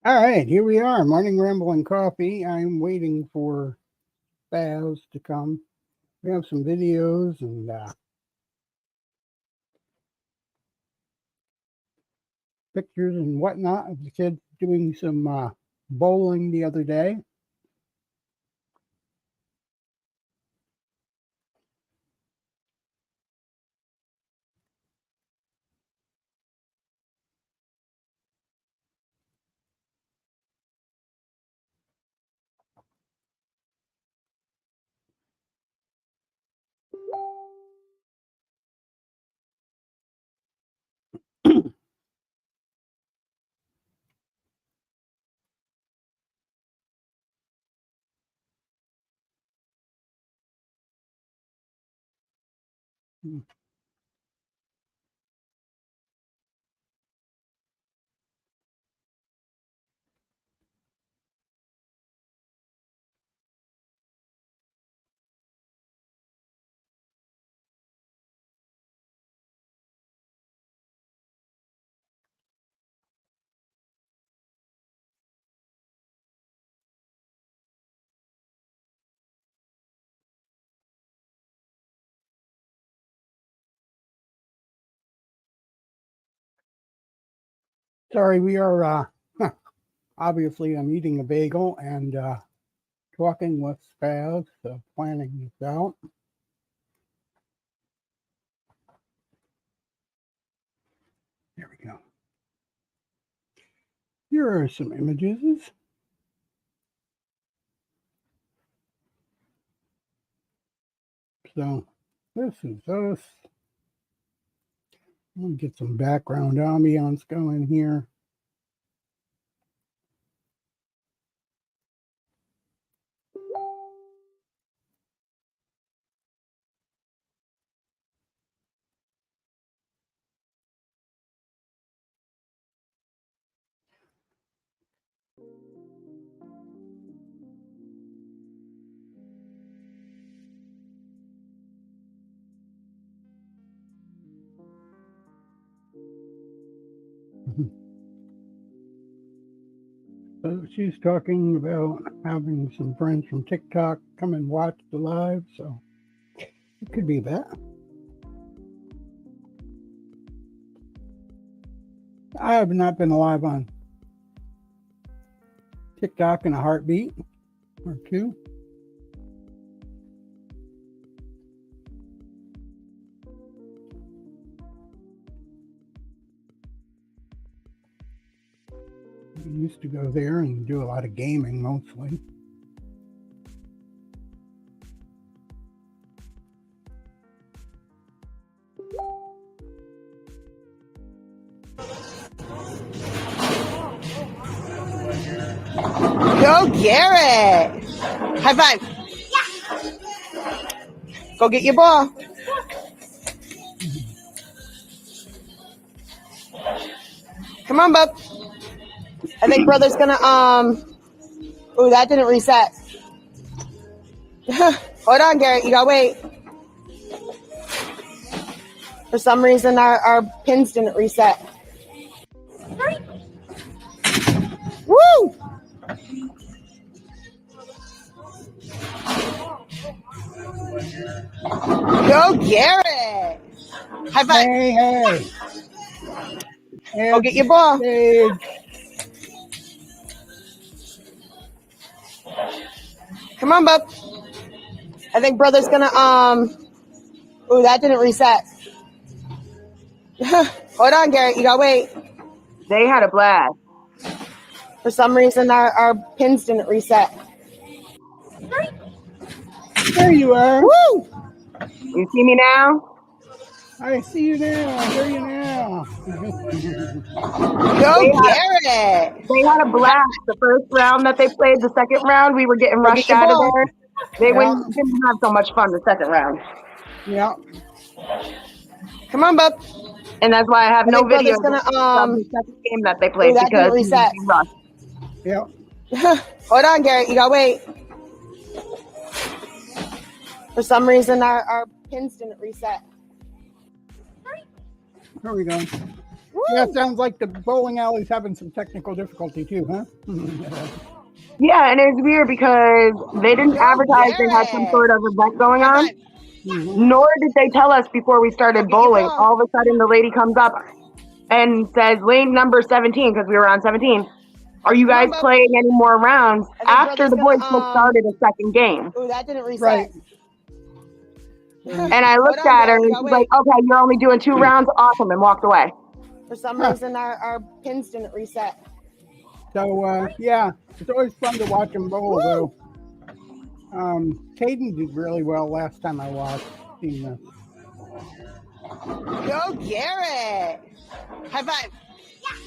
All right, here we are, Morning Ramble and Coffee. I'm waiting for Baz to come. We have some videos and pictures and whatnot of the kids doing some bowling the other day. Sorry, we are obviously I'm eating a bagel and talking with Baz, planning this out. There we go. Here are some images. So this is us. Let me get some background ambiance going here. So she's talking about having some friends from TikTok come and watch the live, so it could be that. I have not been live on TikTok in a heartbeat or two. I used to go there and do a lot of gaming mostly. Go Garrett! High five! Yeah. Go get your ball. Come on, bub. I think brother's gonna ooh, that didn't reset. Hold on, Garrett, you gotta wait. For some reason our pins didn't reset. Woo! Go Garrett! High five! Hey! Go get your ball. Hey. Come on, bub. I think brother's gonna ooh, that didn't reset. Hold on, Garrett, you gotta wait. They had a blast. For some reason our pins didn't reset. There you are. Woo! You see me now? I see you now. I hear you now. Go Garrett! They had a blast. The first round that they played, the second round, we were getting rushed out of there. They didn't have so much fun the second round. Yeah. Come on, bub. And that's why I have no video of the second game that they played because reset. Yeah. Hold on, Garrett. You gotta wait. For some reason, our pins didn't reset. There we go. Yeah, it sounds like the bowling alley's having some technical difficulty too, huh? Yeah, and it's weird because they didn't advertise they had some sort of event going on, nor did they tell us before we started bowling. All of a sudden, the lady comes up and says, lane number 17, because we were on 17. Are you guys playing any more rounds after the boys just started a second game? Oh, that didn't reset. Right. And I looked at her and she's like, okay, you're only doing 2 rounds? Awesome, and walked away. For some reason, our pins didn't reset. So, yeah, it's always fun to watch them bowl, though. Kaden did really well last time I watched. Go, Garrett. High five.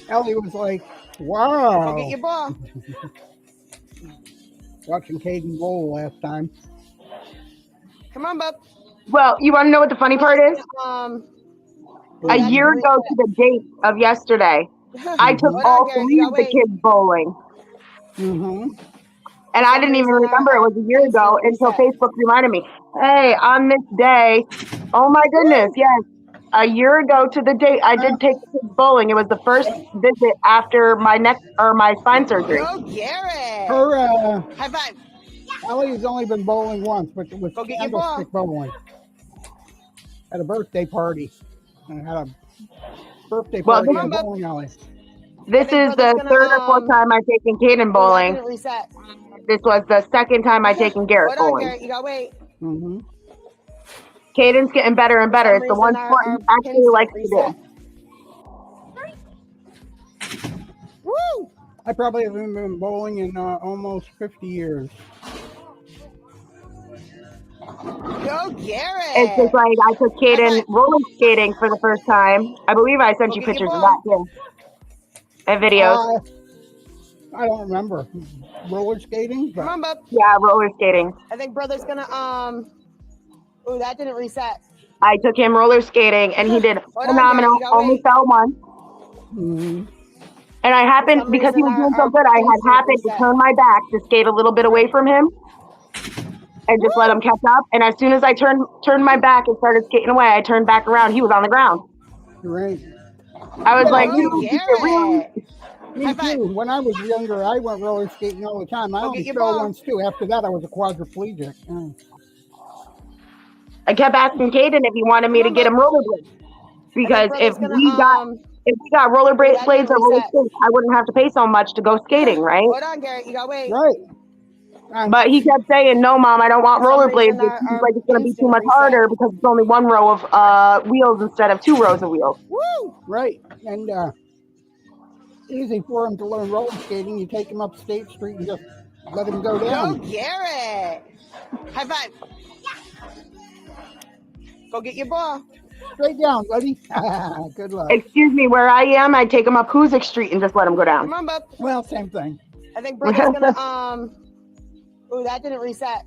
Ellie was like, wow. Go get your ball. Watching Kaden bowl last time. Come on, bub. Well, you want to know what the funny part is? A year ago to the date of yesterday, I took all 3 of the kids bowling. Mm-hmm. And I didn't even remember it was a year ago until Facebook reminded me, hey, on this day, oh my goodness, yes, a year ago to the date, I did take the kids bowling. It was the first visit after my neck or my spine surgery. Go, Garrett. Her, High five. Ellie has only been bowling once, but it was Go get your ball. candlestick bowling. At a birthday party. And had a birthday party at a bowling alley. This is the 3rd or 4th time I've taken Kaden bowling. Reset. This was the 2nd time I've taken Garrett Hold on, bowling. Garrett. You gotta wait. Mm-hmm. Caden's getting better and better. It's the one sport he actually likes to do. Woo! I probably haven't been bowling in almost 50 years. Go, Garrett. It's just like I took Kaden roller skating for the first time. I believe I sent you pictures of that too. And videos. I don't remember. Roller skating? But... Come on, bub. Yeah, roller skating. I think brother's gonna Oh, that didn't reset. I took him roller skating and he did phenomenal. Only fell once. Mm-hmm. And I happened, because he was doing so good, I had happened to turn my back to skate a little bit away from him and just let him catch up. And as soon as I turned my back and started skating away, I turned back around. He was on the ground. Right. I was like, Me too. When I was younger, I went roller skating all the time. I only fell once too. After that, I was a quadriplegic. I kept asking Kaden if he wanted me to get him rollerblades, because if we got rollerblades or roller skates, I wouldn't have to pay so much to go skating, right? Hold on, Garrett. You gotta wait. Right. But he kept saying, no, Mom, I don't want rollerblades. It seems like it's going to be too much harder because it's only 1 row of wheels instead of 2 rows of wheels. Woo! Right. And easy for him to learn roller skating. You take him up State Street and just let him go down. Go, Garrett. High five. Go get your ball. Straight down, buddy. Good luck. Excuse me, where I am, I take him up Hoosick Street and just let him go down. Come on, bub. Well, same thing. I think brother's gonna Oh, that didn't reset.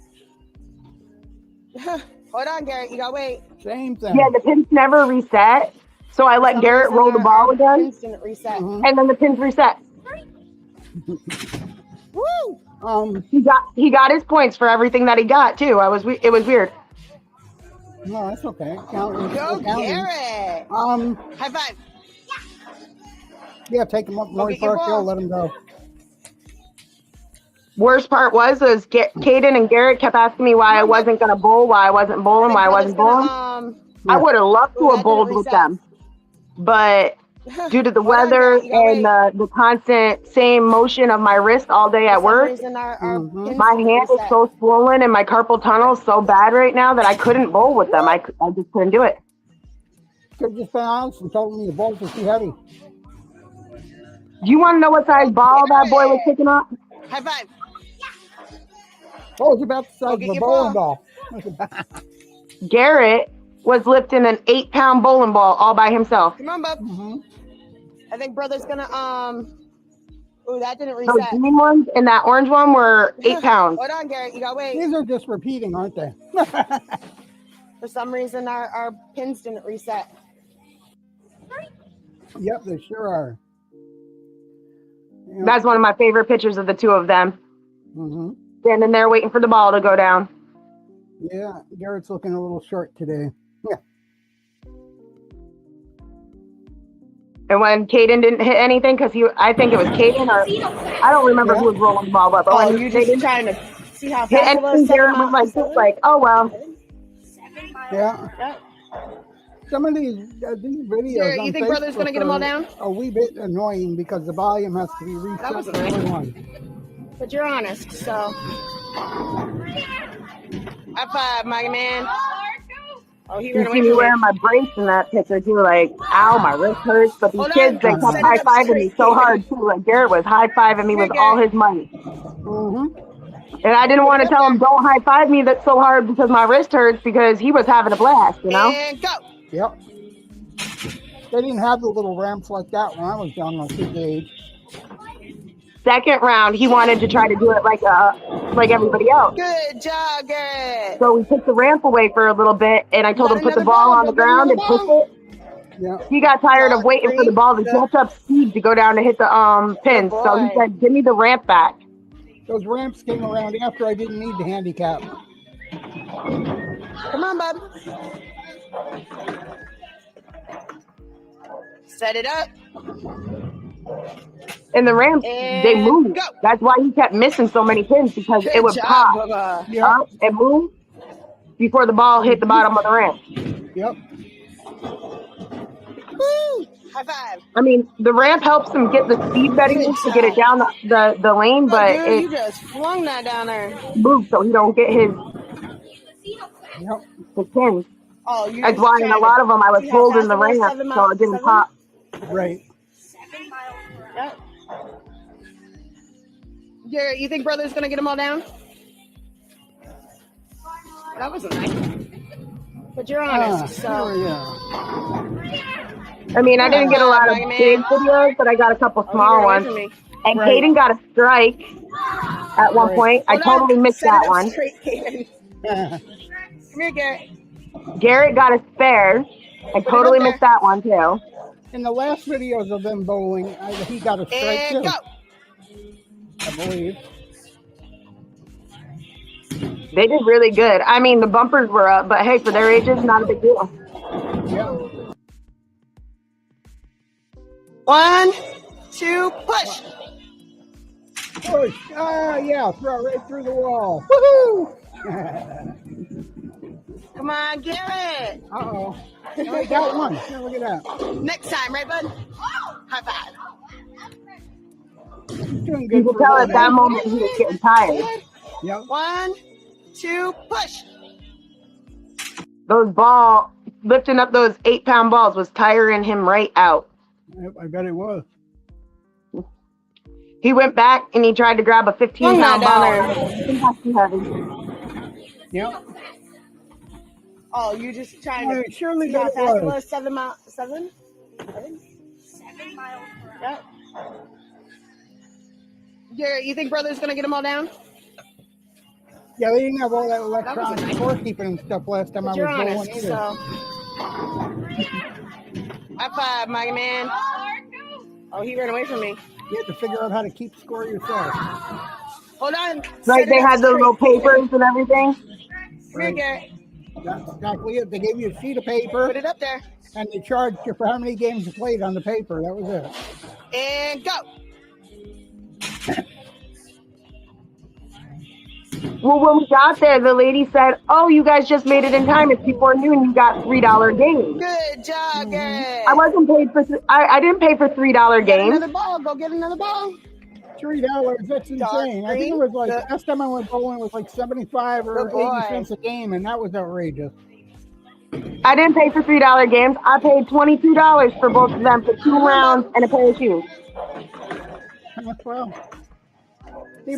Hold on, Garrett. You gotta wait. Same thing. Yeah, the pins never reset. So I let Garrett roll the ball again. Pins didn't reset. And then the pins reset. Woo! He got his points for everything that he got too. It was weird. No, that's okay. Go, Garrett. High five. Yeah, take him up North Park Hill, let him go. Worst part was Kaden and Garrett kept asking me why I wasn't going to bowl, why I wasn't bowling, why I wasn't bowling. I would have loved to have bowled with them. But due to the weather and the constant same motion of my wrist all day at work, my hand is so swollen and my carpal tunnel is so bad right now that I couldn't bowl with them. I just couldn't do it. Could have just been honest and told me the balls were too heavy. Do you want to know what size ball that boy was picking up? High five. Oh, it's about the size of a bowling ball. Garrett was lifting an 8-pound bowling ball all by himself. Come on, bub. I think brother's gonna Oh, that didn't Those reset. green ones and that orange one were 8 pounds. Hold on, Garrett. You gotta wait. These are just repeating, aren't they? For some reason, our pins didn't reset. Yep, they sure are. Yep. That's one of my favorite pictures of the 2 of them. Standing there waiting for the ball to go down. Yeah, Garrett's looking a little short today. Yeah. And when Kaden didn't hit anything, because I think it was Kaden, or I don't remember who was rolling the ball up. But Oh, when you they just didn't trying to see how hit fast it was? anything, Garrett went like this, like, oh well. Yeah. Yep. Some of these videos Garrett, on you think Facebook brother's gonna get them all down? are a wee bit annoying because the volume has to be reset was for nice. everyone. But you're honest, so. High five, my man. Oh, he You ran see away me from me. wearing my brace in that picture too, like, ow, my wrist hurts. But these Hold kids, on. they kept Set it high up fiving me straight, so Kaden. hard too. Like Garrett was high fiving me Here, with all Garrett. his money. Mm-hmm. And I didn't Put want it to up tell him there. don't high five me that so hard because my wrist hurts, because he was having a blast, you know? And go. Yep. They didn't have the little ramps like that when I was young, like his age. Second round, he wanted to try to do it like everybody else. Good job, Garrett. So we took the ramp away for a little bit, and I told Got him put the another ball ball. on the Go get ground and another push ball. it. Yeah. He got tired of Dog waiting for the green. ball to Good. catch up speed to go down to hit the pins. Good So he boy. said, give me the ramp back. Those ramps came around after I didn't need the handicap. Come on, bub. Set it up. And the ramps, they And moved. go. That's why he kept missing so many pins, because Good it would job, pop Bubba. Yep. up and move before the ball hit the bottom of the ramp. Yep. Woo! High five. I mean, the ramp helps him get the speed that he Good needs to get it job. down the lane, Oh, but dude, it you just flung that down there. moves so he don't get his Yep. pins. Oh, you That's just why in a trying lot to of them I was see how holding fast the it was? ramp 7 so miles. it didn't 7? pop. Right. Yep. Garrett, you think brother's gonna get them all down? That wasn't nice. But you're honest, so. Yeah. I mean, I didn't get a lot of Bye, man. big videos, but I got a couple Oh, he small ran away ones. from me. And Right. Kaden got a strike at one Right. point. I Hold on. totally missed Set it that up one. straight, Kaden. Come here, Garrett. Garrett got a spare. I it totally up there. missed that one too. In the last videos of them bowling, he got a strike And too, go. I believe. They did really good. I mean, the bumpers were up, but hey, for their ages, not a big deal. Yeah. 1, 2, push. Push. Yeah. Throw it right through the wall. Woohoo! Come on, Garrett. Uh-oh. I got one. Yeah, look at that. Next time, right, bud? High five. He's doing You good could for tell a at little that bit. moment he was getting tired. Yep. 1, 2, push. Those lifting up those 8-pound balls was tiring him right out. Yep, I bet it was. He went back and he tried to grab a 15-pound down ball. there. I think that's too heavy. Yep. Oh, you just trying I to surely see how bet it fast it was. was? 7 miles. 7? 7 miles per hour. Yep. Garrett, you think brother's gonna get them all down? Yeah, they didn't have all that electronic scorekeeping and stuff last time I But was you're bowling honest, either. so. High five, my man. Oh, he ran away from me. You have to figure out how to keep score yourself. Hold on. Like Set they it up had those little straight. papers and everything. Come here, Right. Garrett. That's exactly it. They gave you a sheet of Put paper it up there. and they charged you for how many games you played on the paper. That was it. And go. Well, when we got there, the lady said, "Oh, you guys just made it in time. It's before noon. You got $3 games." Good job, Garrett. I wasn't paid for. I didn't pay for $3 Get games. another ball. Go get another ball. $3. That's insane. I think it was like last time I went bowling was like 75 or Good boy. 80 cents a game, and that was outrageous. I didn't pay for $3 games. I paid $22 for both of them for 2 rounds and a pair of shoes. Well,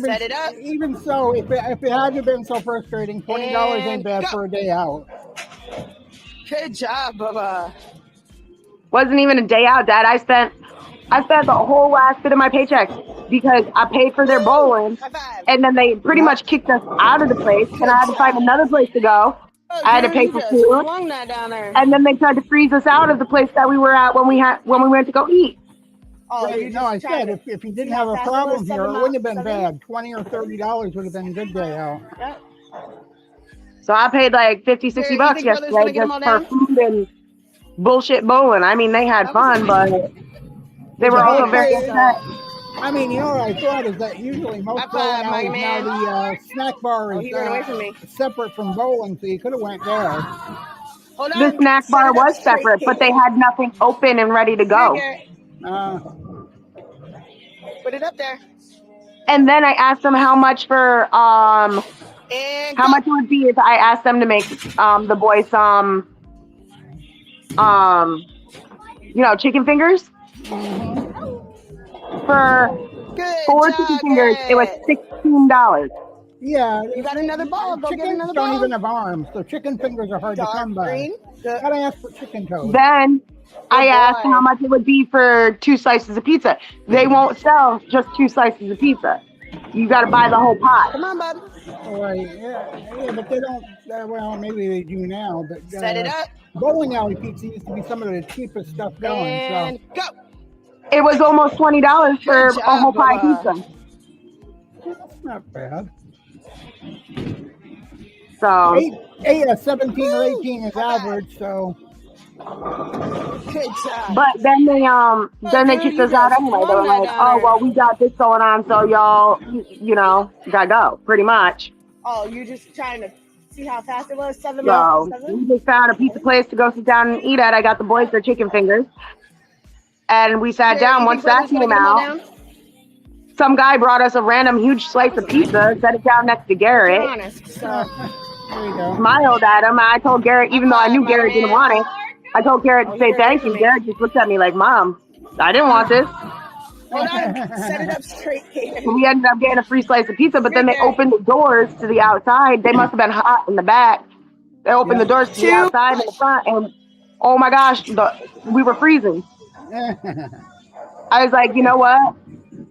Set it up. Even so, if it hadn't been so frustrating, $20 ain't And bad go. for a day out. Good job, Bubba. Wasn't even a day out, Dad. I spent the whole last bit of my paycheck because I paid for their bowling, High five. and then they pretty much kicked us out of the place, and I had to find another place to go. Oh, I had to dude, pay you for just food, flung that down there. and then they tried to freeze us out of the place that we were at when we went to go eat. Oh, Right, you no, I just tried said to- if you didn't see have how a fast it problem was, here, 7 it wouldn't have been miles, 7? bad. $20 or $30 would have been a good day out. Yep. So I paid like 50, 60 Here, you bucks think brother's yesterday gonna get 'em just all for down? food and bullshit bowling. I mean, they had That was fun, but They were also very upset. I mean, you know what I thought is that usually most bowling alleys now the snack bar is separate from bowling, so you could have went there. Hold on. The snack bar was separate, but they had nothing open and ready to go. Put it up there. And then I asked them how much for how much it would be if I asked them to make the boys some chicken fingers. For 4 chicken fingers, it was $16. Yeah, you got another ball. Go get another ball. Don't even have arms, so chicken fingers are hard to come by. Gotta ask for chicken toes. Then I asked how much it would be for 2 slices of pizza. They won't sell just 2 slices of pizza. You got to buy the whole pot. Come on, bud. All right. Yeah, but they don't. Well, maybe they do now. But set it up. Bowling alley pizza used to be some of the cheapest stuff going. And go. It was almost $20 for a whole pie pizza. That's not bad. So 17 or 18 is average. So. Good job. But then they kicked us out anyway. They were like, "Oh well, we got this going on, so y'all, gotta go." Pretty much. Oh, you just trying to see how fast it was? 7 So minutes. we just found a pizza place to go sit down and eat at. I got the boys their chicken fingers, and we sat down. Once that came out, some guy brought us a random huge slice of pizza, set it down next to Garrett. Be honest, so. There you go. Smiled at him. I told Garrett, even though I knew Garrett didn't want it, I told Garrett to say thank you. Garrett just looked at me like, "Mom, I didn't want this." Hold on. Set it up straight, Kaden. So we ended up getting a free slice of pizza, but then they opened the doors to the outside. They must have been hot in the back. They opened the doors to the outside and the front, and oh my gosh, we were freezing. I was like, you know what?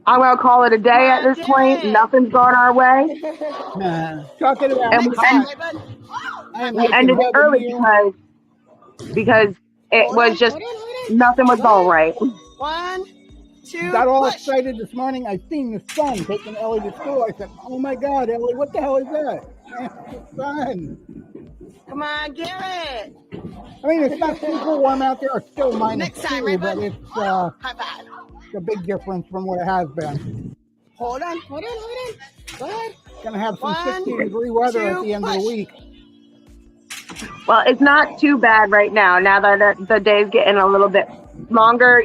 I'm going to call it a day at this point. Nothing's going our way. Talking about and we ended it early because it was just, nothing was going right. 1, 2, got all excited this morning. I seen the sun taking Ellie to school. I said, "Oh my God, Ellie, what the hell is that?" The sun. Come on, Garrett. I mean, it's not super warm out there. It's still -2, Next time, but it's a big difference from what it has been. Hold on. Go ahead. Gonna have some 60-degree weather at the end of the week. Well, it's not too bad right now. Now that the day's getting a little bit longer,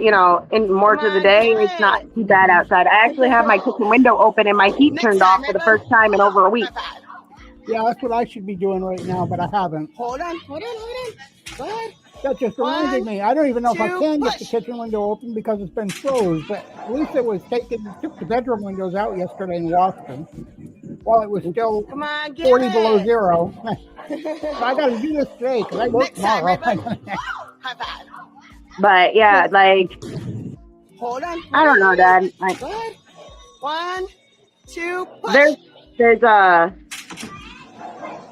and more to the day, it's not too bad outside. I actually have my kitchen window open and my heat turned off for the first time in over a week. Yeah, that's what I should be doing right now, but I haven't. Hold on. Go ahead. That just reminded me. I don't even know if I can get the kitchen window open because it's been closed, but at least it was took the bedroom windows out yesterday and washed them while it was still 40 below zero. So I got to do this today because I work tomorrow. But yeah, hold on. I don't know, Dad. 1, 2, push. There's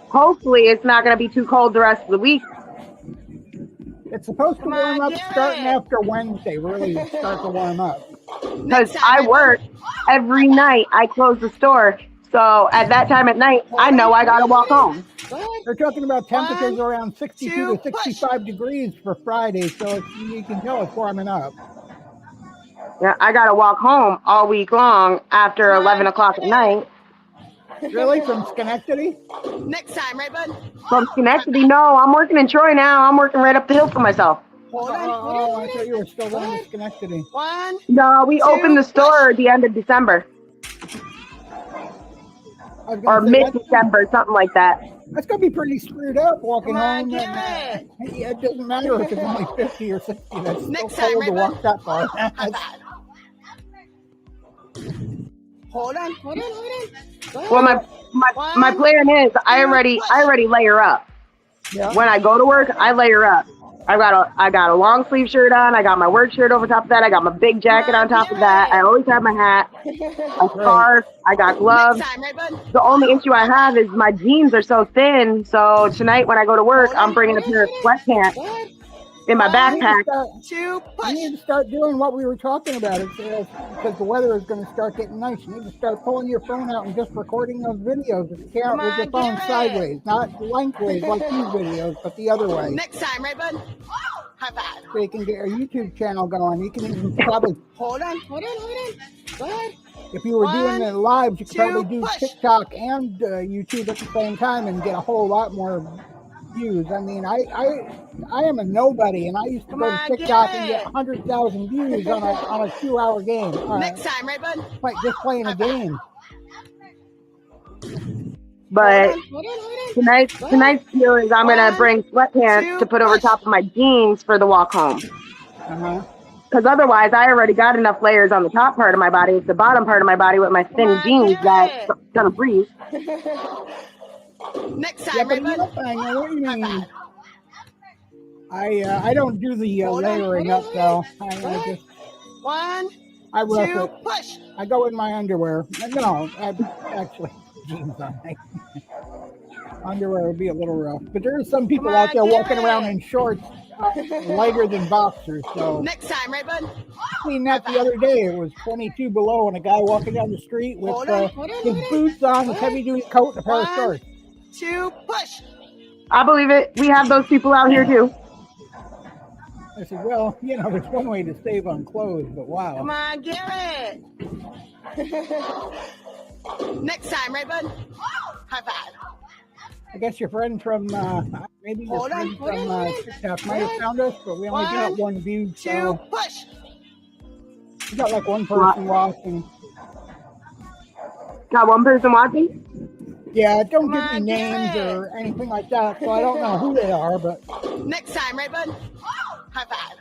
hopefully it's not going to be too cold the rest of the week. It's supposed to warm up starting after Wednesday. Really start to warm up. Because I work every night. I close the store. So at that time at night, I know I got to walk home. They're talking about temperatures around 62 to 65 degrees for Friday. So you can tell it's warming up. Yeah, I got to walk home all week long after 11 o'clock at night. Really? From Schenectady? Next time, right, bud? From Schenectady? No, I'm working in Troy now. I'm working right up the hill for myself. Hold on. Oh, I thought you were still going to Schenectady. 1. No, we opened the store at the end of December. Or mid-December, something like that. That's going to be pretty screwed up walking home. And, it doesn't matter if it's only 50 or 60. That's still cold to walk that far. Hold on. Well, my plan is I already layer up. Yeah. When I go to work, I layer up. I got a long sleeve shirt on. I got my work shirt over top of that. I got my big jacket on top of that. I always have my hat, a scarf. I got gloves. The only issue I have is my jeans are so thin. So tonight when I go to work, I'm bringing a pair of sweatpants in my backpack. You need to start doing what we were talking about. It's because the weather is going to start getting nice. You need to start pulling your phone out and just recording those videos with your phone sideways, not lengthways like these videos, but the other way. Next time, right, bud? High five. So you can get your YouTube channel going. You can even probably hold on. Go ahead. If you were doing the lives, you could probably do TikTok and YouTube at the same time and get a whole lot more views. I mean, I am a nobody, and I used to go to TikTok and get 100,000 views on a 2-hour game. Next time, right, bud? Like just playing a game. But tonight's deal is I'm gonna bring sweatpants to put over top of my jeans for the walk home. Because otherwise, I already got enough layers on the top part of my body. It's the bottom part of my body with my thin jeans that's gonna breathe. Next time, right, bud? I know what you mean. I don't do the layering up though. I rough it. Push. I go in my underwear. No, actually jeans on. Underwear would be a little rough, but there are some people out there walking around in shorts lighter than boxers. So next time, right, bud? I seen that the other day. It was 22 below, and a guy walking down the street with his boots on, his heavy-duty coat, and a pair of shorts. 2, push. I believe it. We have those people out here too. I said, well, you know, there's one way to save on clothes, but wow. Come on, Garrett. Next time, right, bud? High five. I guess your friend from maybe your friend from TikTok might have found us, but we only got one view. So push. We got like one person watching. Got one person watching? Yeah, don't give me names or anything like that, so I don't know who they are. But next time, right, bud? High five.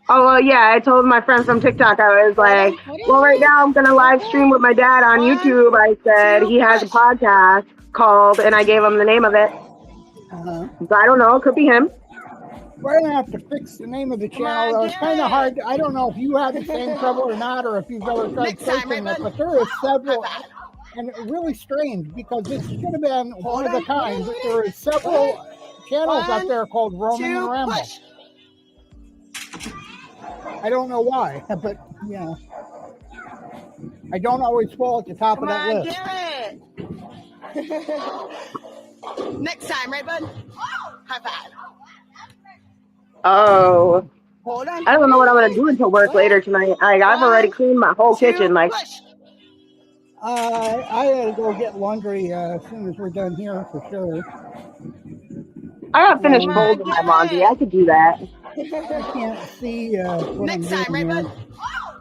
Oh, well, yeah, I told my friend from TikTok, I was like, well, right now I'm going to live stream with my dad on YouTube. I said he has a podcast called, and I gave him the name of it. So I don't know, it could be him. We're going to have to fix the name of the channel, though. It's kind of hard. I don't know if you have the same trouble or not, or if you've ever tried searching it, but there are several, and really strange, because this should have been one of the kinds. There are several channels out there called Morning Ramble. I don't know why, but yeah, I don't always fall at the top of that list. Next time, right, bud? High five. Oh, hold on. I don't know what I'm gonna do until work later tonight. I've already cleaned my whole kitchen. Like, I gotta go get laundry as soon as we're done here for sure. I got finished folding my laundry. I could do that. I can't see what next I'm time, right, doing bud?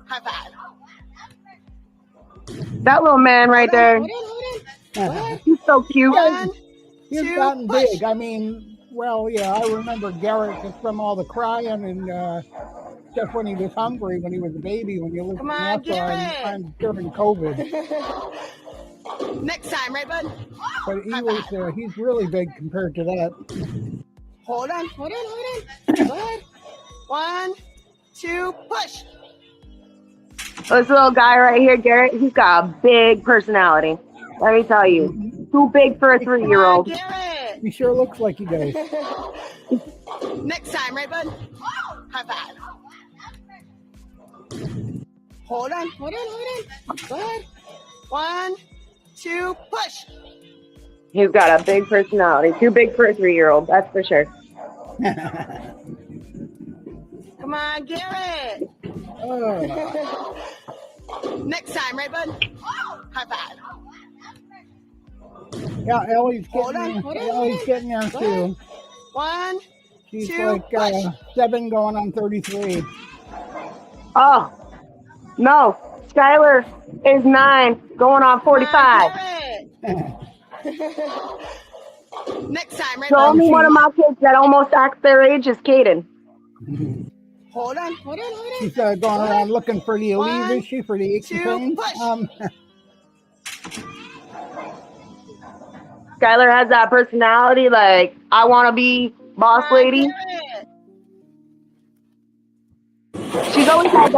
High five. That little man right there. He's so cute. He's gotten big. I mean, well, yeah, I remember Garrett just from all the crying and just when he was hungry, when he was a baby, when you lived in Nassau during COVID. Next time, right, bud? But he's really big compared to that. Hold on. Good. 1, 2, push. This little guy right here, Garrett, he's got a big personality. Let me tell you. Too big for a 3-year-old. He sure looks like he does. Next time, right, bud? High five. Hold on. Good. 1, 2, push. He's got a big personality. Too big for a 3-year-old, that's for sure. Come on, Garrett. Next time, right, bud? High five. Yeah, Ellie's getting there too. 1, She's 2, like 7 going on 33. Oh, no. Skylar is 9 going on 45. Next time, right? The only one of my kids that almost acts their age is Kaden. Hold on. She's going around looking for the leave issue for the aches and pains. Skylar has that personality, like, I want to be boss lady. She's always had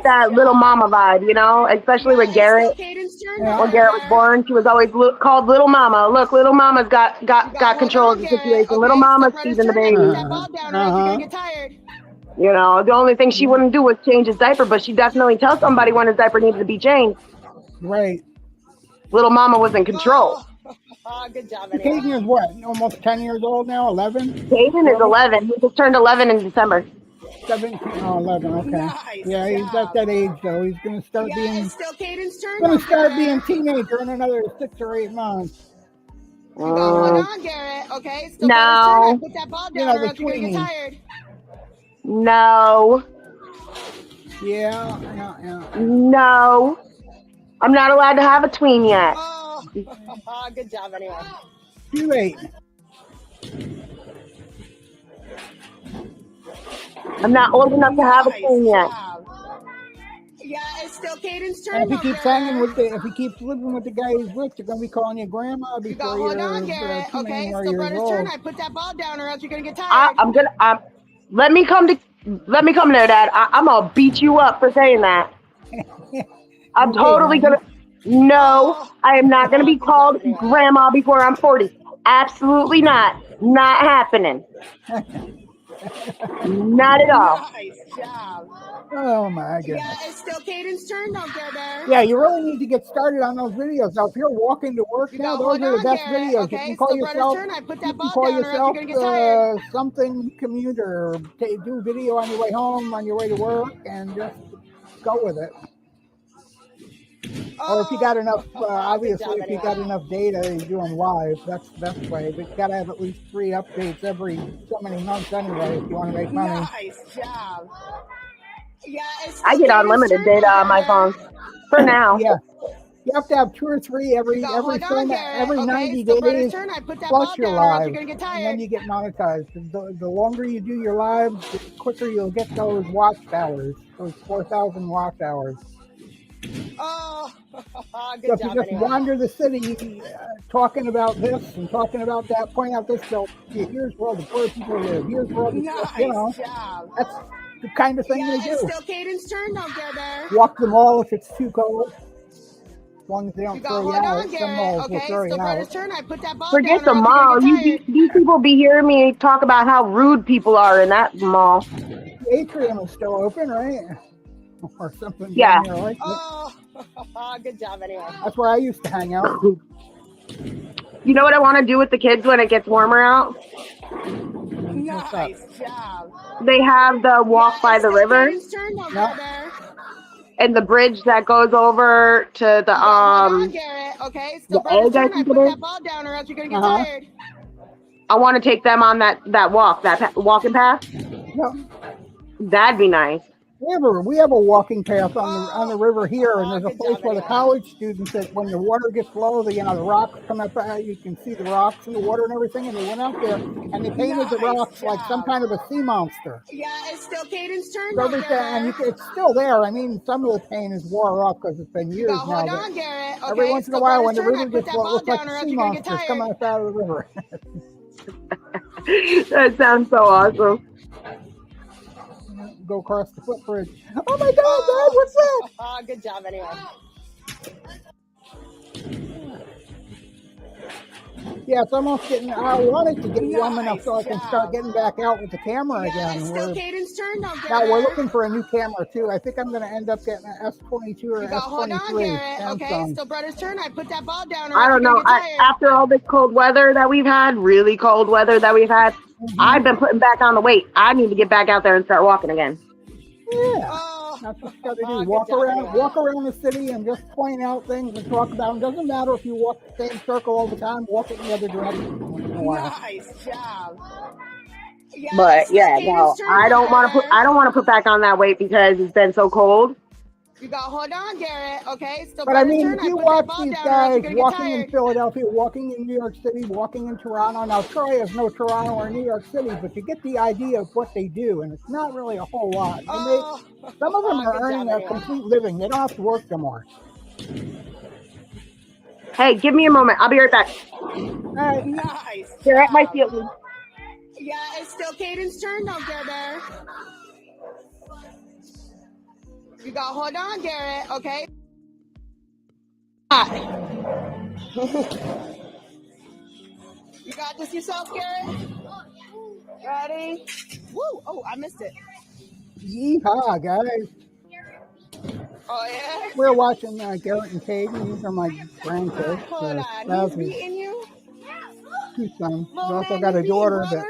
that little mama vibe, you know, especially with Garrett. Kaden's turn. When Garrett was born, she was always called Little Mama. Look, Little Mama's got control of the situation. Little Mama's feeding the baby. You know, the only thing she wouldn't do was change his diaper, but she definitely tells somebody when his diaper needs to be changed. Right. Little Mama was in control. Good job. Kaden is what? Almost 10 years old now? 11? Kaden is 11. He just turned 11 in December. 17? Oh, 11. Okay. Nice Yeah, he's at that age though. He's gonna start being. It's still Kaden's turn. Gonna start being teenager in another 6 or 8 months. Hold on, Garrett. Okay. Still No. Put that ball down, or else you're gonna get tired. No. Yeah. No. I'm not allowed to have a tween yet. Oh, good job anyway. Too late. I'm not old enough to have a tween yet. Yeah, it's still Kaden's turn. And if he keeps hanging with if he keeps living with the guy he's with, they're gonna be calling you grandma before you're Hold on, Garrett. Okay, it's still brother's turn. I put that ball down, or else you're gonna get tired. Let me come there, Dad. I'm gonna beat you up for saying that. I'm totally gonna. No, I am not gonna be called grandma before I'm 40. Absolutely not. Not happening. Not at all. Nice job. Oh my goodness. Yeah, it's still Kaden's turn. Don't get there. Yeah, you really need to get started on those videos. Now, if you're walking to work now, those are the best videos. Okay, you can call yourself, something commuter. Do video on your way home, on your way to work, and just go with it. Or if you got enough, obviously, if you got enough data, you do them live. That's the best way. But you got to have at least 3 updates every so many months anyway if you want to make money. Nice job. Yeah, I get unlimited data on my phone for now. Yeah. You have to have 2 or 3 every 90 days plus your live, and then you get monetized. The longer you do your lives, the quicker you'll get those watch hours, those 4,000 watch hours. Oh, so if you just wander the city talking about this and talking about that, pointing out this, here's where all the poor people live, here's where all the that's the kind of thing they do. Still Kaden's turn, don't get there. Walk the mall if it's too cold. As long as they don't throw you out. Some malls will throw you out. Forget the mall. These people be hearing me talk about how rude people are in that mall. The atrium is still open, right? Or something. Yeah. Like good job anyway. That's where I used to hang out. You know what I want to do with the kids when it gets warmer out? Nice job. They have the walk by the river. And the bridge that goes over to the the edge, I think it is. I want to take them on that walking path. Yeah. That'd be nice. We have a walking path on the river here, and there's a place where the college students, that when the water gets low, the rocks come up. You can see the rocks in the water and everything. And they went out there and they painted the rocks like some kind of a sea monster. Yeah, it's still Kaden's turn. And it's still there. I mean, some of the paint is wore off because it's been years now. But every once in a while, when the river gets low, it looks like sea monsters coming up out of the river. That sounds so awesome. Go across the footbridge. Oh my God, Dad, what's that? Good job anyway. Yeah, it's almost getting. I wanted to get warm enough so I can start getting back out with the camera again. It's still Kaden's turn. Now we're looking for a new camera too. I think I'm going to end up getting an S22 or S23. Okay, still brother's turn. I put that ball down. I don't know. After all this cold weather that we've had, really cold weather that we've had, I've been putting back on the weight. I need to get back out there and start walking again. Yeah. That's what you got to do. Walk around the city and just point out things and talk about them. Doesn't matter if you walk the same circle all the time. Walk it in the other direction once in a while. Nice job. But yeah, no, I don't want to put back on that weight because it's been so cold. You got hold on, Garrett. Okay, but I mean, if you watch these guys walking in Philadelphia, walking in New York City, walking in Toronto. Now, Troy has no Toronto or New York City, but you get the idea of what they do, and it's not really a whole lot. Some of them are earning a complete living. They don't have to work no more. Hey, give me a moment. I'll be right back. All right. Nice. They're at my field. Yeah, it's still Kaden's turn. Don't get there. You got hold on, Garrett. Okay. You got this yourself, Garrett? Ready? Woo! Oh, I missed it. Yeehaw, guys. Oh, yeah? We're watching Garrett and Kaden. These are my grandkids. Hold on. He's beating you? Two sons. We've Little also man, got you a daughter beating,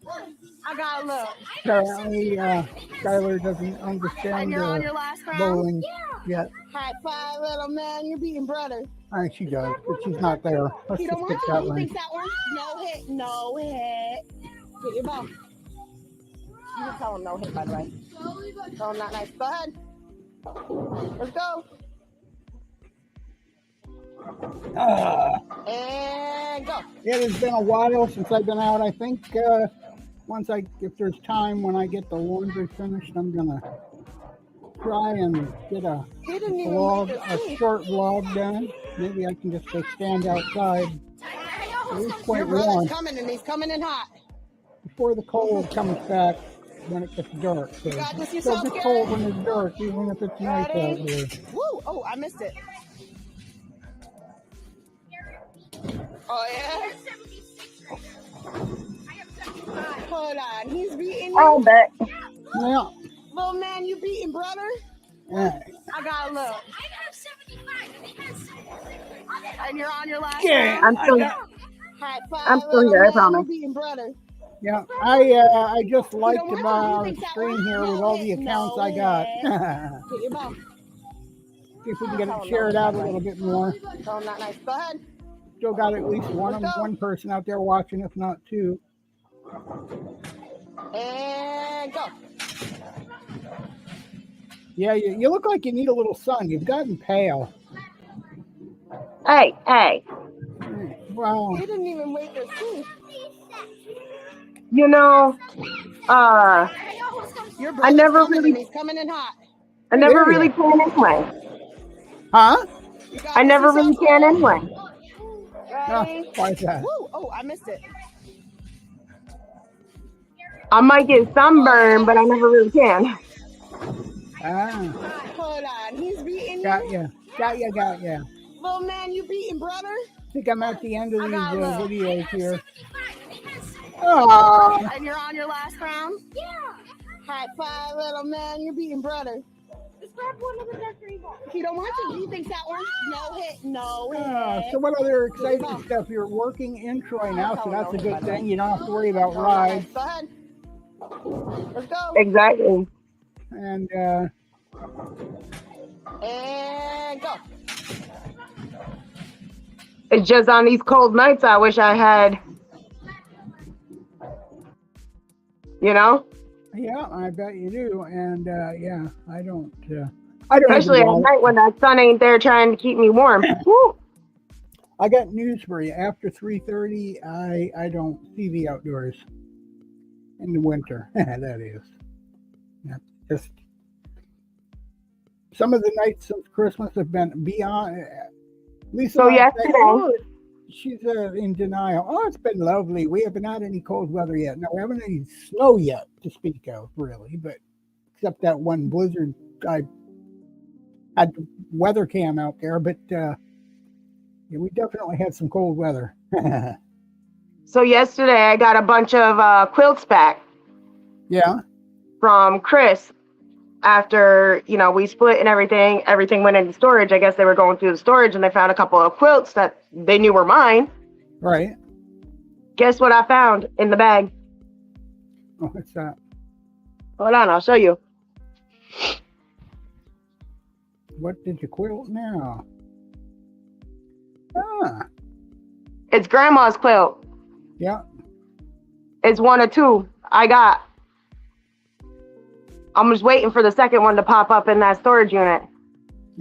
that I got a look. apparently Skylar doesn't understand You're on your last round? bowling yet. High five, little man. You're beating brother. I think she does, but she's not there. Let's He just don't pick want that to. He one. thinks that one. No hit. No hit. Get your ball. You can tell him no hit, by the way. Tell him not nice. Go ahead. Let's go. And go. It has been a while since I've been out. I think if there's time when I get the laundry finished, I'm gonna try and get a short vlog done. Maybe I can just go stand outside. It's quite Your warm. brother's coming, and he's coming in hot. Before the cold comes back when it gets dark. So got this it still yourself, gets cold when it's dark, even if it's nice out here. Woo! Oh, I missed it. Oh, yeah? Hold on. He's beating you? I'll bet. Yeah. Little man, you beating brother? Yeah. I got a look. And you're on your last Yeah, round? I'm still here, I promise. You beating brother? Yeah, I just liked our stream here with all the accounts I got. Get your ball. See if we can get it shared out a little bit more. Tell him not nice. Go ahead. Still got at least one person out there watching, if not two. And go. Yeah, you look like you need a little sun. You've gotten pale. Hey. Well, He didn't even wait to see. You know, Your I never coming, really, and he's coming in hot. I never really can anyway. huh? I never really can anyway. Ready? Why is that? Woo! Oh, I missed it. I might get sunburned, but I never really can. Hold on. He's beating Got you? Got ya. Little man, you beating brother? I think I'm at the end of these videos here. And you're on your last round? Yeah. High five, little man. You're beating brother. Just grab one of the dark green balls. He don't want to. He thinks that one. No hit. No hit. So what other exciting stuff? You're working in Troy now, so that's a good thing. You don't have to worry about rides. Go ahead. Let's go. Exactly. And go. It's just on these cold nights, I wish I had, you know? yeah, I bet you do. And yeah, I don't. Especially at night when that sun ain't there trying to keep me warm. Woo. I got news for you. After 3:30, I don't see the outdoors in the winter. That is. Yeah, just some of the nights since Christmas have been beyond. Lisa, So yesterday, she's in denial. Oh, it's been lovely. We haven't had any cold weather yet. No, we haven't had any snow yet to speak of, really. But except that one blizzard, I had weather cam out there. But yeah, we definitely had some cold weather. so yesterday I got a bunch of quilts back. Yeah. From Chris. After, we split and everything went into storage. I guess they were going through the storage and they found a couple of quilts that they knew were mine. Right. Guess what I found in the bag? Oh, what's that? Hold on, I'll show you. What did you quilt now? It's grandma's quilt. Yeah. It's one or two I got. I'm just waiting for the second one to pop up in that storage unit.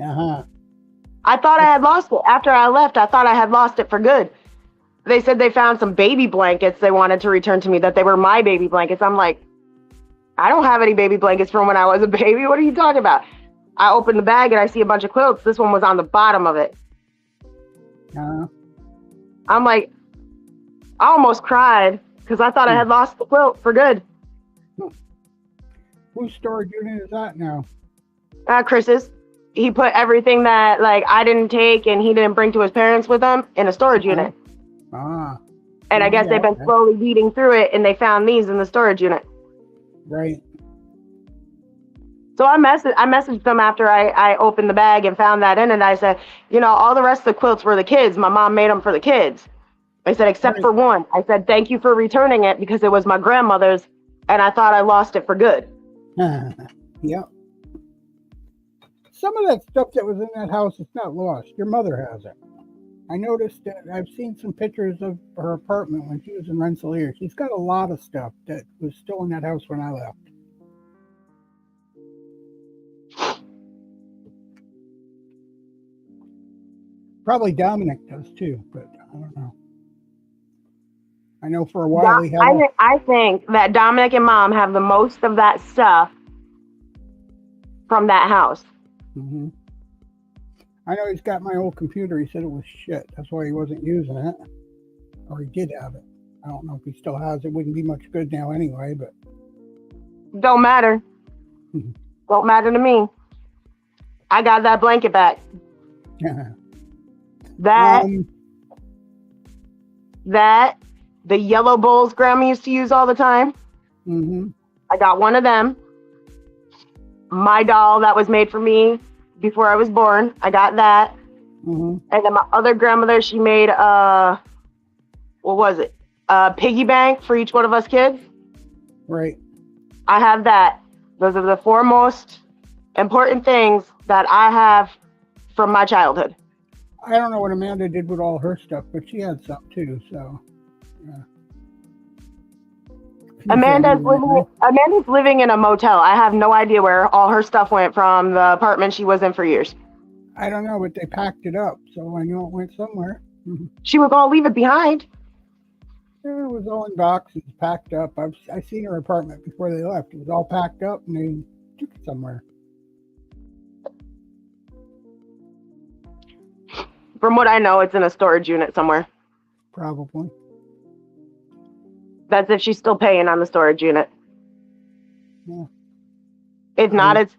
I thought I had lost it. After I left, I thought I had lost it for good. They said they found some baby blankets they wanted to return to me, that they were my baby blankets. I'm like, I don't have any baby blankets from when I was a baby. What are you talking about? I opened the bag and I see a bunch of quilts. This one was on the bottom of it. I'm like, I almost cried because I thought I had lost the quilt for good. Whose storage unit is that now? Chris's. he put everything that like I didn't take and he didn't bring to his parents with him in a storage unit. And I guess they've been slowly weeding through it, and they found these in the storage unit. Right. So I messaged them after I opened the bag and found that in it. I said, you know, all the rest of the quilts were the kids. My mom made them for the kids. I said, except for one. I said, thank you for returning it because it was my grandmother's, and I thought I lost it for good. Yep. Some of that stuff that was in that house is not lost. Your mother has it. I noticed that I've seen some pictures of her apartment when she was in Rensselaer. She's got a lot of stuff that was still in that house when I left. Probably Dominic does too, but I don't know. I know for a while he had. I think that Dominic and Mom have the most of that stuff from that house. Mm-hmm. I know he's got my old computer. He said it was shit. That's why he wasn't using it. Or he did have it. I don't know if he still has it. Wouldn't be much good now anyway, but. Don't matter. Don't matter to me. I got that blanket back. That the yellow bowls Grandma used to use all the time. Mm-hmm. I got one of them. My doll that was made for me before I was born. I got that. Mm-hmm. And then my other grandmother, she made what was it? A piggy bank for each one of us kids. Right. I have that. Those are the four most important things that I have from my childhood. I don't know what Amanda did with all her stuff, but she had some too, so yeah. Amanda's living in a motel. I have no idea where all her stuff went from the apartment she was in for years. I don't know, but they packed it up, so I know it went somewhere. She was gonna leave it behind. Yeah, it was all in boxes, packed up. I seen her apartment before they left. It was all packed up, and they took it somewhere. From what I know, it's in a storage unit somewhere. Probably. That's if she's still paying on the storage unit. Yeah. If not, it's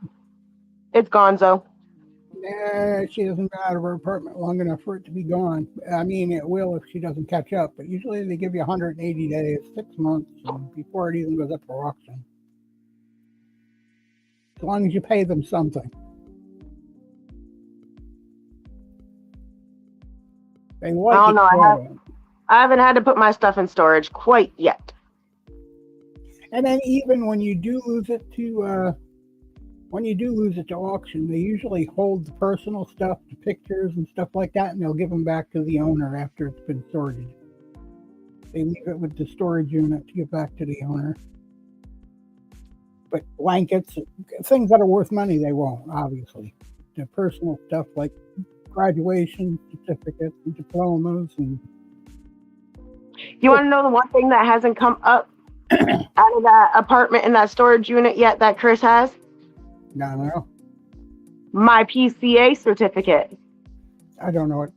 gonzo. Nah, she hasn't been out of her apartment long enough for it to be gone. I mean, it will if she doesn't catch up, but usually they give you 180 days, 6 months, before it even goes up for auction. As long as you pay them something. They like I don't know. I haven't had to put my stuff in storage quite yet. And then even when you do lose it to auction, they usually hold the personal stuff, the pictures and stuff like that, and they'll give them back to the owner after it's been sorted. They leave it with the storage unit to give back to the owner. But blankets, things that are worth money, they won't, obviously. The personal stuff like graduation certificates and diplomas and. You want to know the one thing that hasn't come up out of that apartment in that storage unit yet that Chris has? No. My PCA certificate. I don't know it.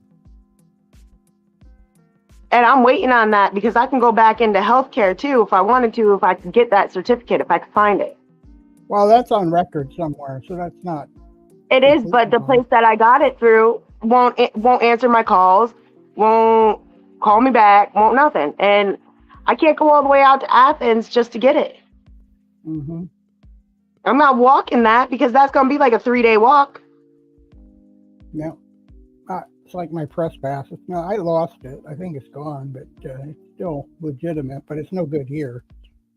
And I'm waiting on that because I can go back into healthcare too if I wanted to, if I could get that certificate, if I could find it. Well, that's on record somewhere, so that's not. It is, but the place that I got it through won't answer my calls, won't call me back, won't nothing. And I can't go all the way out to Athens just to get it. Mm-hmm. I'm not walking that because that's going to be like a 3-day walk. No. It's like my press pass. No, I lost it. I think it's gone, but it's still legitimate, but it's no good here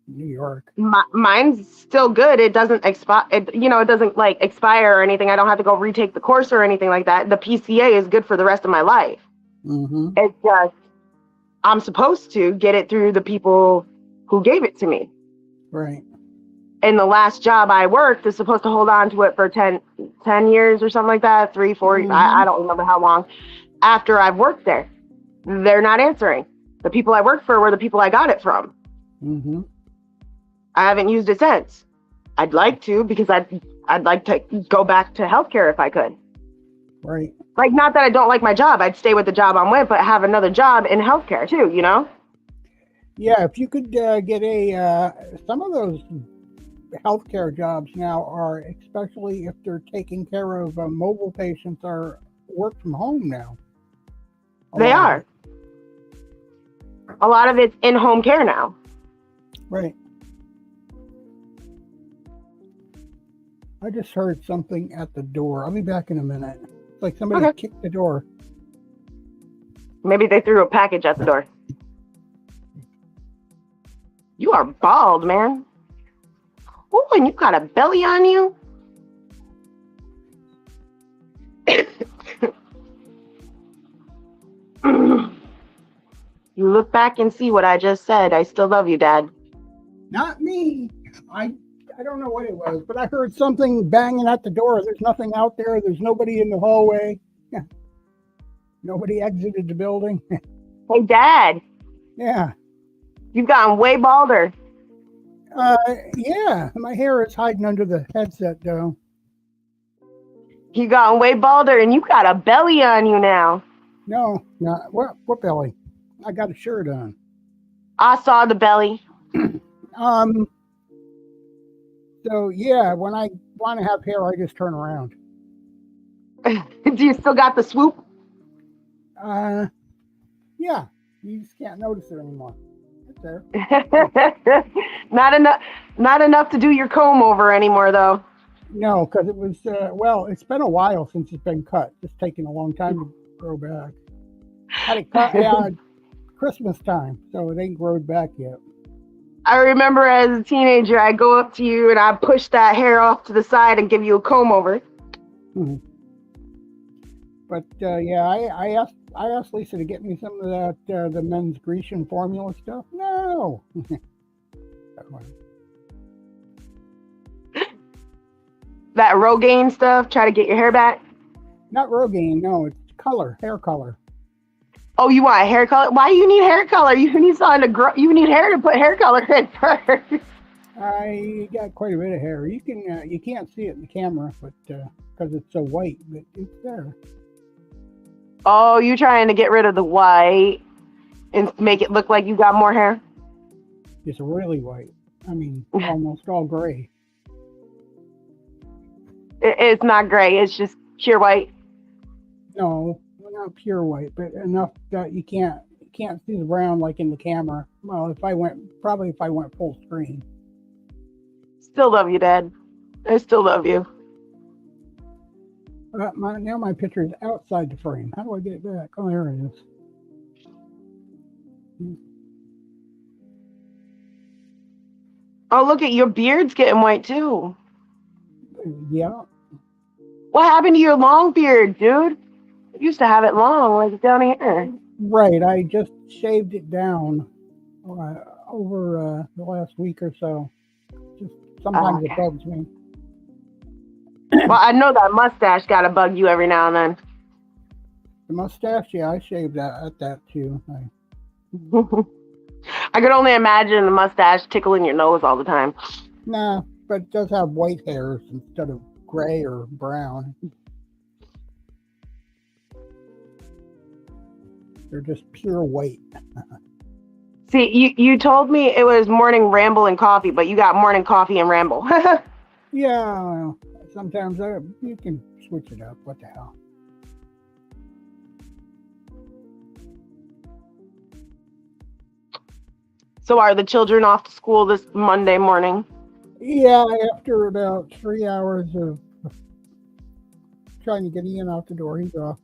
in New York. Mine's still good. It doesn't expire. It doesn't like expire or anything. I don't have to go retake the course or anything like that. The PCA is good for the rest of my life. Mm-hmm. It's just, I'm supposed to get it through the people who gave it to me. Right. And the last job I worked is supposed to hold on to it for 10 years or something like that, 3, 4, Mm-hmm. I don't remember how long. After I've worked there, they're not answering. The people I worked for were the people I got it from. Mm-hmm. I haven't used it since. I'd like to because I'd like to go back to healthcare if I could. Right. Like, not that I don't like my job. I'd stay with the job I'm with, but have another job in healthcare too, you know? Yeah, if you could get some of those healthcare jobs now are, especially if they're taking care of mobile patients, are work from home now. They are. A lot of it's in-home care now. Right. I just heard something at the door. I'll be back in a minute. It's like somebody kicked the door. Maybe they threw a package at the door. You are bald, man. Oh, and you got a belly on you. You look back and see what I just said. I still love you, Dad. Not me. I don't know what it was, but I heard something banging at the door. There's nothing out there. There's nobody in the hallway. Nobody exited the building. Hey, Dad. Yeah. You've gotten way balder. Yeah. My hair is hiding under the headset, though. You gotten way balder, and you got a belly on you now. No, not what belly? I got a shirt on. I saw the belly. So yeah, when I want to have hair, I just turn around. Do you still got the swoop? Yeah. You just can't notice it anymore. It's there. Not enough to do your comb over anymore, though. No, because it was it's been a while since it's been cut. It's taking a long time to grow back. Had it cut Christmas time, so it ain't grown back yet. I remember as a teenager, I'd go up to you and I'd push that hair off to the side and give you a comb over. Mm-hmm. But yeah, I asked Lisa to get me some of that the men's Grecian formula stuff. No. That Rogaine stuff, try to get your hair back? Not Rogaine, no, it's hair color. Oh, you want hair color? Why do you need hair color? You need something to grow. You need hair to put hair color in first. I got quite a bit of hair. You can't see it in the camera, but because it's so white, but it's there. Oh, you trying to get rid of the white and make it look like you got more hair? It's really white. I mean, almost all gray. It's not gray. It's just pure white. No, not pure white, but enough that you can't see the brown like in the camera. Well, if I went full screen. Still love you, Dad. I still love you. Now my picture is outside the frame. How do I get it back? Oh, there it is. Oh, look at your beard's getting white too. Yeah. What happened to your long beard, dude? You used to have it long, like down here. Right. I just shaved it down over the last week or so. Just sometimes it bugs me. Well, I know that mustache got to bug you every now and then. The mustache, yeah, I shaved that too. I could only imagine the mustache tickling your nose all the time. Nah, but it does have white hairs instead of gray or brown. They're just pure white. See, you told me it was Morning Ramble and Coffee, but you got Morning Coffee and Ramble. Yeah, well, sometimes you can switch it up. What the hell? So are the children off to school this Monday morning? Yeah, after about 3 hours of trying to get Ian out the door, he's off.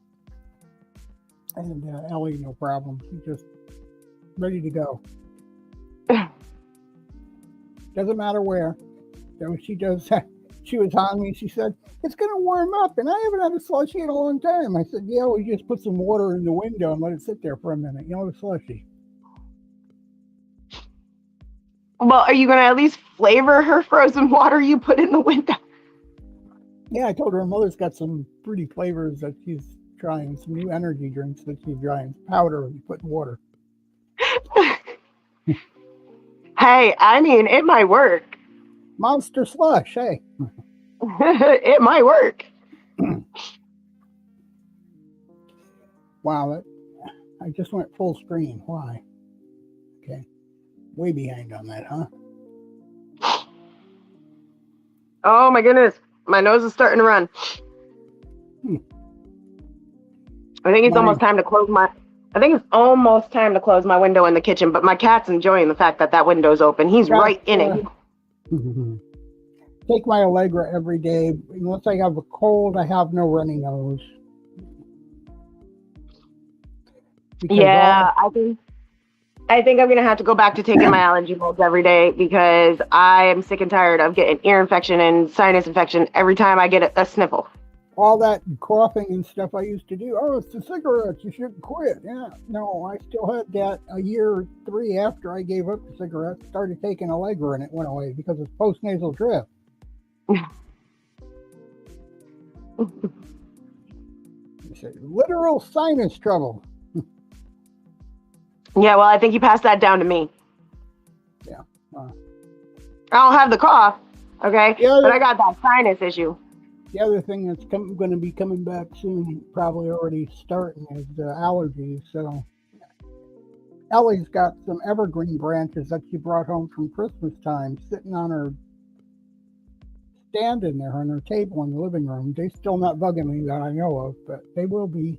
And Ellie, no problem. She's just ready to go. Doesn't matter where. So she does. She was on me. She said, "It's going to warm up." And I haven't had a slushy in a long time. I said, "Yeah, we just put some water in the window and let it sit there for a minute. You know, the slushy." Well, are you going to at least flavor her frozen water you put in the window? Yeah, I told her mother's got some fruity flavors that she's trying, some new energy drinks that she's trying, powder you put in water. Hey, I mean, it might work. Monster slush, hey. It might work. Wow, I just went full screen. Why? Okay. Way behind on that, huh? Oh my goodness. My nose is starting to run. I think it's almost time to close my window in the kitchen, but my cat's enjoying the fact that window's open. He's right in it. Take my Allegra every day. Unless I have a cold, I have no runny nose. Because I think I'm gonna have to go back to taking my allergy meds every day because I am sick and tired of getting ear infection and sinus infection every time I get a sniffle. All that coughing and stuff I used to do. Oh, it's the cigarettes. You shouldn't quit. Yeah, no, I still had that a year or 3 after I gave up the cigarettes. Started taking Allegra and it went away because it's postnasal drip. Literal sinus trouble. Yeah, well, I think you passed that down to me. Yeah. I don't have the cough, okay? But I got that sinus issue. The other thing that's going to be coming back soon, probably already starting, is allergies. So Ellie's got some evergreen branches that she brought home from Christmas time sitting on her stand in there on her table in the living room. They're still not bugging me that I know of, but they will be.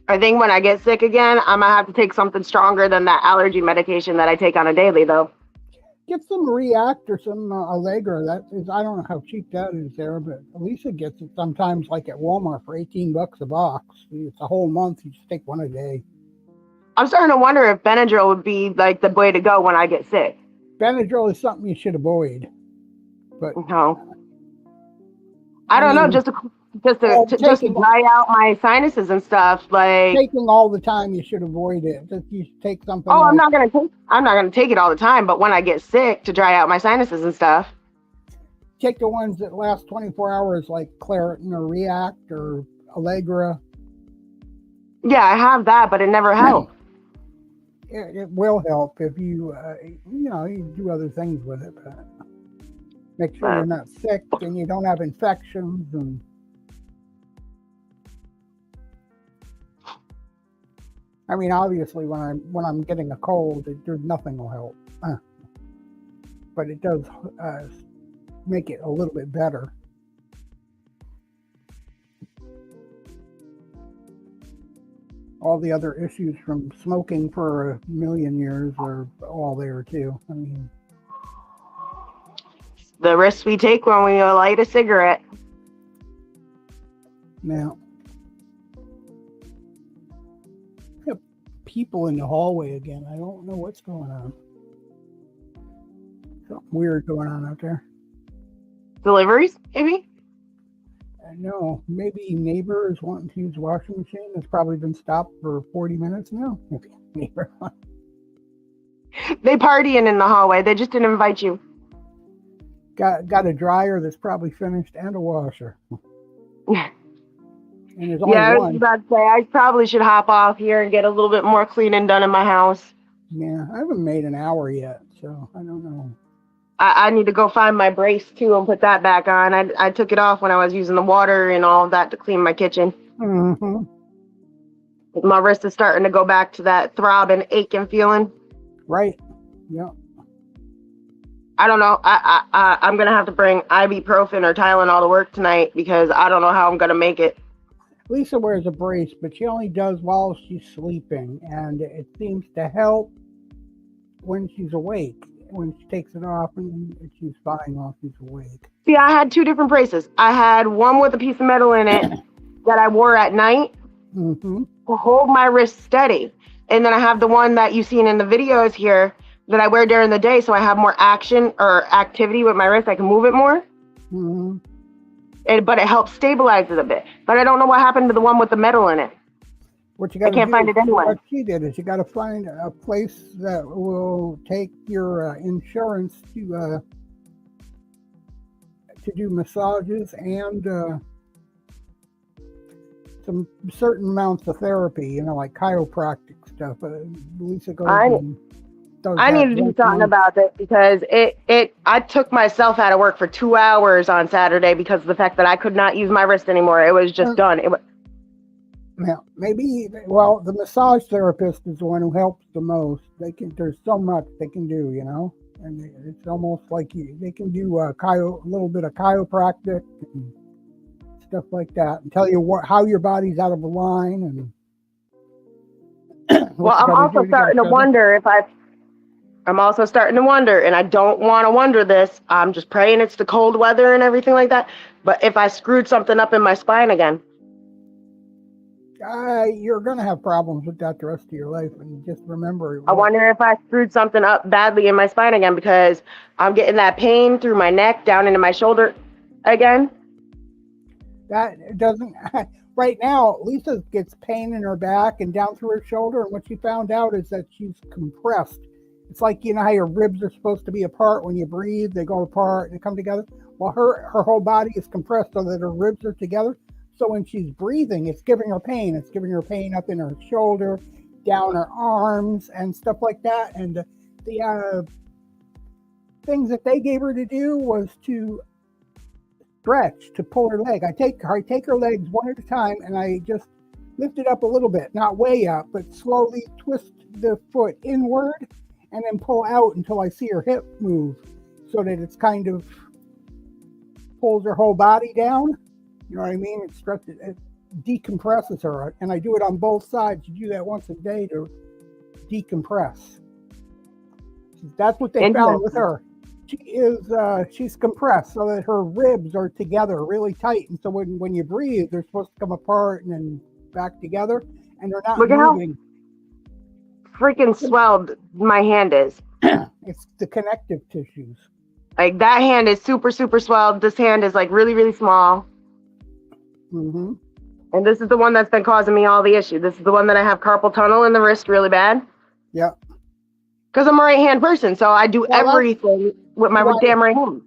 I think when I get sick again, I'm going to have to take something stronger than that allergy medication that I take on a daily, though. Get some React or some Allegra. That is, I don't know how cheap that is there, but Lisa gets it sometimes like at Walmart for $18 a box. It's a whole month. You just take one a day. I'm starting to wonder if Benadryl would be like the way to go when I get sick. Benadryl is something you should avoid. But no. I don't know, just to dry out my sinuses and stuff. Like taking all the time, you should avoid it. Just you take something. Oh, I'm not gonna take it all the time, but when I get sick, to dry out my sinuses and stuff. Take the ones that last 24 hours, like Claritin or React or Allegra. Yeah, I have that, but it never helps. It will help if you, you do other things with it. But make sure you're not sick and you don't have infections and. I mean, obviously, when I'm getting a cold, there's nothing will help, but it does make it a little bit better. All the other issues from smoking for a million years are all there too. I mean, the risks we take when we light a cigarette. Now. People in the hallway again. I don't know what's going on. Something weird going on out there. Deliveries, maybe? No, maybe neighbors wanting to use the washing machine. It's probably been stopped for 40 minutes now. Neighbor. They partying in the hallway. They just didn't invite you. Got a dryer that's probably finished and a washer. I was about to say, I probably should hop off here and get a little bit more cleaning done in my house. Yeah, I haven't made an hour yet, so I don't know. I need to go find my brace, too, and put that back on. I took it off when I was using the water and all of that to clean my kitchen. Mm-hmm. My wrist is starting to go back to that throb and aching feeling. Right, yeah. I don't know. I'm going to have to bring ibuprofen or Tylenol to work tonight because I don't know how I'm going to make it. Lisa wears a brace, but she only does while she's sleeping, and it seems to help when she's awake. When she takes it off, and she's fine while she's awake. See, I had 2 different braces. I had one with a piece of metal in it that I wore at night to hold my wrist steady. And then I have the one that you've seen in the videos here that I wear during the day, so I have more action or activity with my wrist. I can move it more. Mm-hmm. But it helps stabilize it a bit. But I don't know what happened to the one with the metal in it. What you got? I can't find it anywhere. What she did is you got to find a place that will take your insurance to do massages and some certain amounts of therapy. Like chiropractic stuff. Lisa goes. I need to do something about this because I took myself out of work for 2 hours on Saturday because of the fact that I could not use my wrist anymore. It was just done. Now, the massage therapist is the one who helps the most. There's so much they can do, And it's almost like they can do a little bit of chiropractic and stuff like that, and tell you how your body's out of line. And well, I'm also starting to wonder I'm also starting to wonder, and I don't want to wonder this. I'm just praying it's the cold weather and everything like that. But if I screwed something up in my spine again, you're going to have problems with that the rest of your life. And just remember, I wonder if I screwed something up badly in my spine again, because I'm getting that pain through my neck down into my shoulder again. That doesn't. Right now, Lisa gets pain in her back and down through her shoulder. And what she found out is that she's compressed. It's like, you know how your ribs are supposed to be apart when you breathe, they go apart and they come together. Well, her whole body is compressed so that her ribs are together. So when she's breathing, it's giving her pain. It's giving her pain up in her shoulder, down her arms, and stuff like that. And the things that they gave her to do was to stretch, to pull her leg. I take her legs one at a time, and I just lift it up a little bit, not way up, but slowly twist the foot inward and then pull out until I see her hip move, so that it's kind of pulls her whole body down. You know what I mean? It decompresses her, and I do it on both sides. You do that once a day to decompress. That's what they found with her. She's compressed so that her ribs are together really tight, and so when you breathe, they're supposed to come apart and then back together, and they're not moving. Freaking swelled my hand is. It's the connective tissues. Like, that hand is super, super swelled. This hand is like really, really small. Mm-hmm. And this is the one that's been causing me all the issue. This is the one that I have carpal tunnel in the wrist really bad. Yeah. Because I'm a right-hand person, so I do everything with my damn right hand.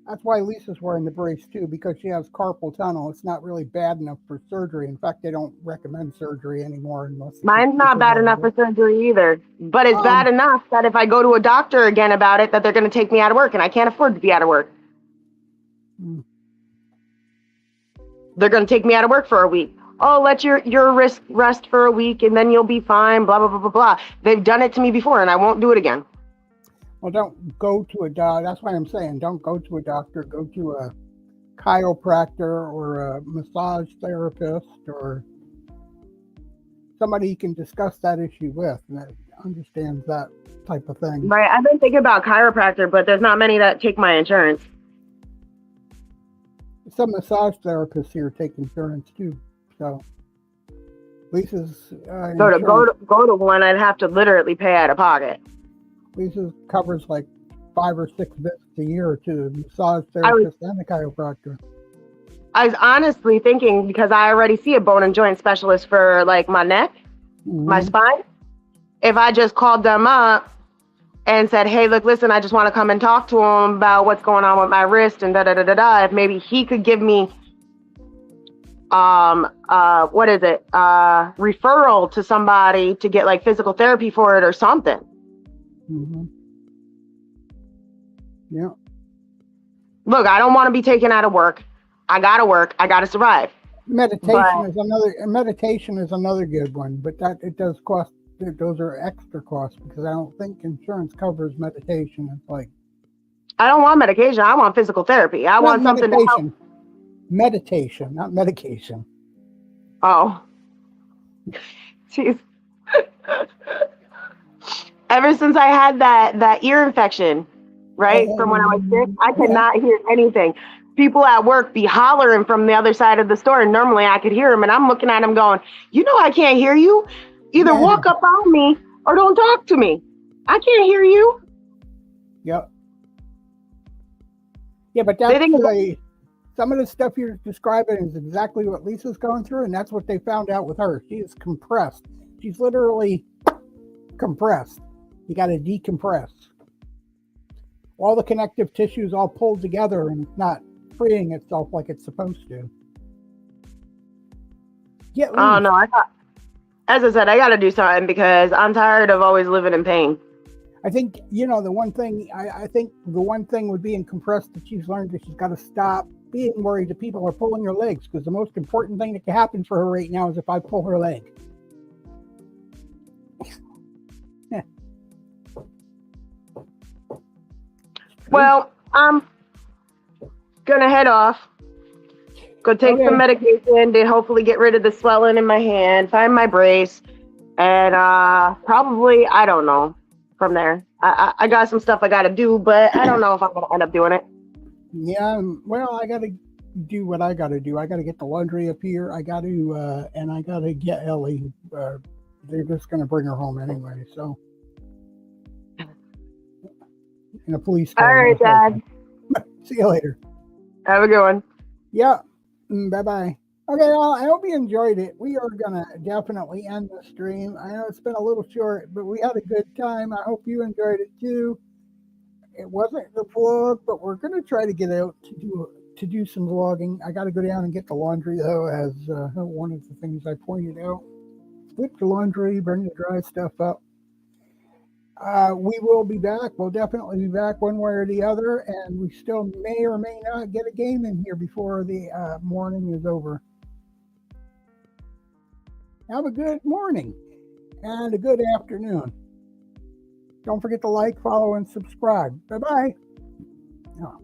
That's why Lisa's wearing the brace too, because she has carpal tunnel. It's not really bad enough for surgery. In fact, they don't recommend surgery anymore. Mine's not bad enough for surgery either. But it's bad enough that if I go to a doctor again about it, that they're going to take me out of work, and I can't afford to be out of work. They're going to take me out of work for a week. Oh, let your wrist rest for a week, and then you'll be fine, blah, blah, blah, blah, blah. They've done it to me before, and I won't do it again. Well, don't go to a doctor. That's why I'm saying don't go to a doctor. Go to a chiropractor or a massage therapist or somebody you can discuss that issue with and that understands that type of thing. Right. I've been thinking about chiropractor, but there's not many that take my insurance. Some massage therapists here take insurance too. So Lisa's so to go to one, I'd have to literally pay out of pocket. Lisa's covers like 5 or 6 visits a year to the massage therapist and the chiropractor. I was honestly thinking, because I already see a bone and joint specialist for like my neck, my spine. If I just called them up and said, hey, look, listen, I just want to come and talk to him about what's going on with my wrist and da-da-da-da-da, if maybe he could give me referral to somebody to get like physical therapy for it or something. Yeah. Look, I don't want to be taken out of work. I gotta work. I gotta survive. Meditation is another good one, but that it does cost. Those are extra costs because I don't think insurance covers meditation. It's like, I don't want medication. I want physical therapy. I want something to help. Meditation, not medication. Oh, jeez. Ever since I had that ear infection, right, from when I was sick, I could not hear anything. People at work be hollering from the other side of the store, and normally I could hear them, and I'm looking at them going, you know I can't hear you. Either walk up on me or don't talk to me. I can't hear you. Yep. Yeah, but that's some of the stuff you're describing is exactly what Lisa's going through, and that's what they found out with her. She is compressed. She's literally compressed. You got to decompress. All the connective tissues all pulled together, and it's not freeing itself like it's supposed to. Oh no, as I said, I got to do something because I'm tired of always living in pain. I think, the one thing, I think the one thing with being compressed that she's learned is she's got to stop being worried that people are pulling her legs, because the most important thing that can happen for her right now is if I pull her leg. Well, I'm gonna head off. Go take some medication to hopefully get rid of the swelling in my hand, find my brace, and probably, I don't know, from there. I got some stuff I got to do, but I don't know if I'm going to end up doing it. Yeah, well, I got to do what I got to do. I got to get the laundry up here. I got to, and I got to get Ellie. They're just going to bring her home anyway, so. In a police car. All right, Dad. See you later. Have a good one. Yeah. Bye-bye. Okay, well, I hope you enjoyed it. We are going to definitely end the stream. I know it's been a little short, but we had a good time. I hope you enjoyed it too. It wasn't the vlog, but we're going to try to get out to do some vlogging. I got to go down and get the laundry, though, as one of the things I pointed out. Flip the laundry, bring the dry stuff up. We will be back. We'll definitely be back one way or the other, and we still may or may not get a game in here before the morning is over. Have a good morning and a good afternoon. Don't forget to like, follow, and subscribe. Bye-bye. Oh.